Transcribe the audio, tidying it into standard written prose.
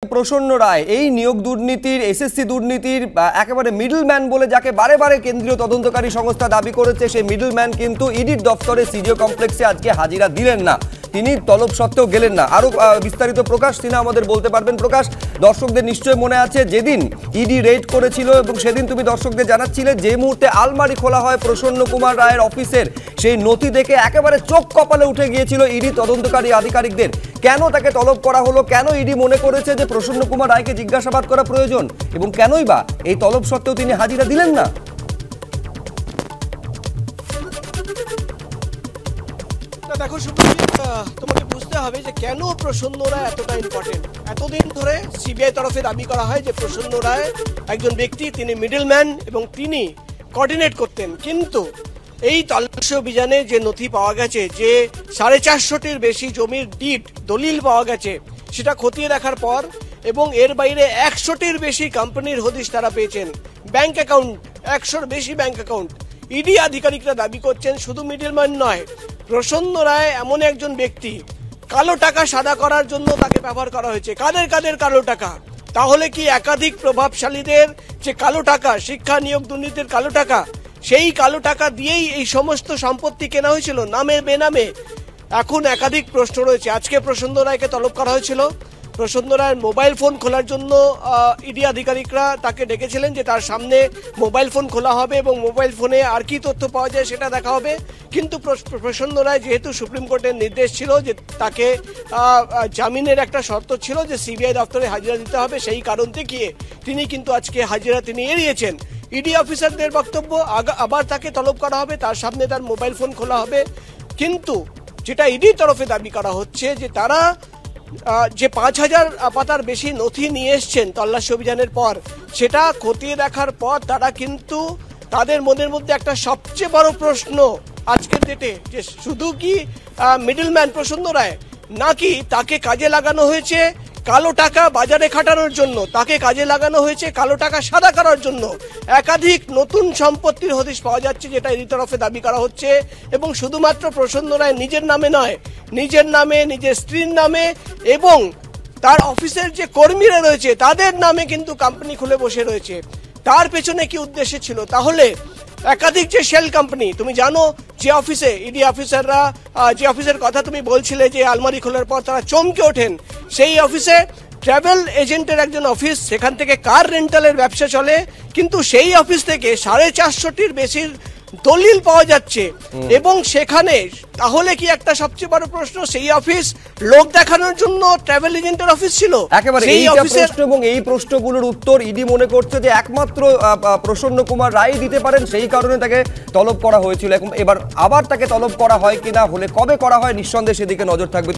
প্রসন্ন রায় এই নিয়োগ দুর্নীতির এসএসসি দুর্নীতির একেবারে মিডলম্যান বলে যাকে বারে বারে কেন্দ্রীয় তদন্তকারী সংস্থা দাবি করেছে, সেই মিডলম্যান কিন্তু ইডির দপ্তরে সিজিও কমপ্লেক্সে আজকে হাজিরা দিলেন না। তিনি তলব সত্ত্বেও গেলেন না। আরো বিস্তারিত প্রকাশ তিনি আমাদের বলতে পারবেন। প্রকাশ, দর্শকদের নিশ্চয় মনে আছে যেদিন ইডি রেড করেছিল এবং সেদিন তুমি দর্শকদের জানাচ্ছিলে যে মুহূর্তে আলমারি খোলা হয় প্রসন্ন কুমার রায়ের অফিসের, সেই নথি দেখে একেবারে চোখ কপালে উঠে গিয়েছিল ইডি তদন্তকারী আধিকারিকদের। কেন তাকে তলব করা হলো, কেন ইডি মনে করেছে যে প্রসন্ন কুমার রায়কে জিজ্ঞাসাবাদ করা প্রয়োজন এবং কেনই বা এই তলব সত্ত্বেও তিনি হাজিরা দিলেন না? দেখো সুপ্রজিৎ, তোমাকে বুঝতে হবে যে কেন প্রসন্ন রায় এতটা ইম্পর্টেন্ট। এতদিন ধরে সিবিআই তরফে দাবি করা হয় যে প্রসন্ন রায় একজন ব্যক্তি, তিনি মিডলম্যান এবং তিনি কোঅর্ডিনেট করতেন। কিন্তু এই তল্লাশি অভিযানে যে নথি পাওয়া গেছে, যে 450টির বেশি জমির ডিড দলিল পাওয়া গেছে, সেটা খতিয়ে দেখার পর এবং এর বাইরে 100টির বেশি কোম্পানির হদিশ তারা পেয়েছেন, ব্যাংক অ্যাকাউন্ট 100র বেশি ব্যাংক অ্যাকাউন্ট। ইডি আধিকারিকরা দাবি করছেন শুধু মিডলম্যান নয়, প্রসন্ন রায় এমন একজন ব্যক্তি, কালো টাকা সাদা করার জন্য তাকে ব্যবহার করা হয়েছে। কাদের কালো টাকা? তাহলে কি একাধিক প্রভাবশালীদের যে কালো টাকা, শিক্ষা নিয়োগ দুর্নীতির কালো টাকা, সেই কালো টাকা দিয়েই এই সমস্ত সম্পত্তি কেনা হয়েছিল নামে বেনামে? এখন একাধিক প্রশ্ন রয়েছে। আজকে প্রসন্ন রায়কে তলব করা হয়েছিল। প্রসন্ন রায়ের মোবাইল ফোন খোলার জন্য ইডি আধিকারিকরা তাকে ডেকেছিলেন যে তার সামনে মোবাইল ফোন খোলা হবে এবং মোবাইল ফোনে আর কি তথ্য পাওয়া যায় সেটা দেখা হবে। কিন্তু প্রসন্ন রায়, যেহেতু সুপ্রিম কোর্টের নির্দেশ ছিল যে তাকে জামিনের একটা শর্ত ছিল যে সিবিআই দপ্তরে হাজিরা দিতে হবে, সেই কারণ দেখিয়ে তিনি কিন্তু আজকে হাজিরা তিনি এড়িয়েছেন। ইডি অফিসারদের বক্তব্য, আবার তাকে তলব করা হবে, তার সামনে তার মোবাইল ফোন খোলা হবে। কিন্তু যেটা ইডির তরফে দাবি করা হচ্ছে যে তারা যে 5000 পাতার বেশি নথি নিয়ে এসছেন তল্লাশি অভিযানের পর, সেটা খতিয়ে দেখার পর তারা কিন্তু তাদের মনের মধ্যে একটা সবচেয়ে বড় প্রশ্ন আজকের ডেটে, যে শুধু কি মিডলম্যান প্রসন্ন রায়, নাকি তাকে কাজে লাগানো হয়েছে কালো টাকা বাজারে খাটানোর জন্য, তাকে কাজে লাগানো হয়েছে কালো টাকা সাদা করার জন্য। একাধিক নতুন সম্পত্তির হদিশ পাওয়া যাচ্ছে, যেটা এই তরফে দাবি করা হচ্ছে। এবং শুধুমাত্র প্রসন্ন রায় নিজের নামে নয়, নিজের নামে, নিজের স্ত্রীর নামে এবং তার অফিসের যে কর্মীরা রয়েছে তাদের নামে কিন্তু কোম্পানি খুলে বসে রয়েছে। তার পেছনে কি উদ্দেশ্য ছিল? তাহলে একাধিক যে শেল কোম্পানি, তুমি জানো যে অফিসে ইডি অফিসাররা, যে অফিসের কথা তুমি বলছিলে যে আলমারি খোলার পর তারা চমকে ওঠেন, সেই অফিসে ট্রাভেল এজেন্টের একজন অফিস, সেখান থেকে কার রেন্টালের ব্যবসা চলে। কিন্তু সেই অফিস থেকে 450টির বেশি দলিল পাওয়া যাচ্ছে এবং সেখানে তাহলে কি একটা সবচেয়ে বড় প্রশ্ন, সেই অফিস লোক দেখানোর জন্য ট্রাভেল এজেন্টের অফিস ছিল? একেবারে এই প্রশ্ন এবং এই প্রশ্নগুলোর উত্তর ইডি মনে করছে যে একমাত্র প্রসন্ন কুমার রায় দিতে পারেন, সেই কারণে তাকে তলব করা হয়েছিল। এবার আবার তাকে তলব করা হয় কিনা, হলে কবে করা হয়, নিঃসন্দেহে সেদিকে নজর থাকবে।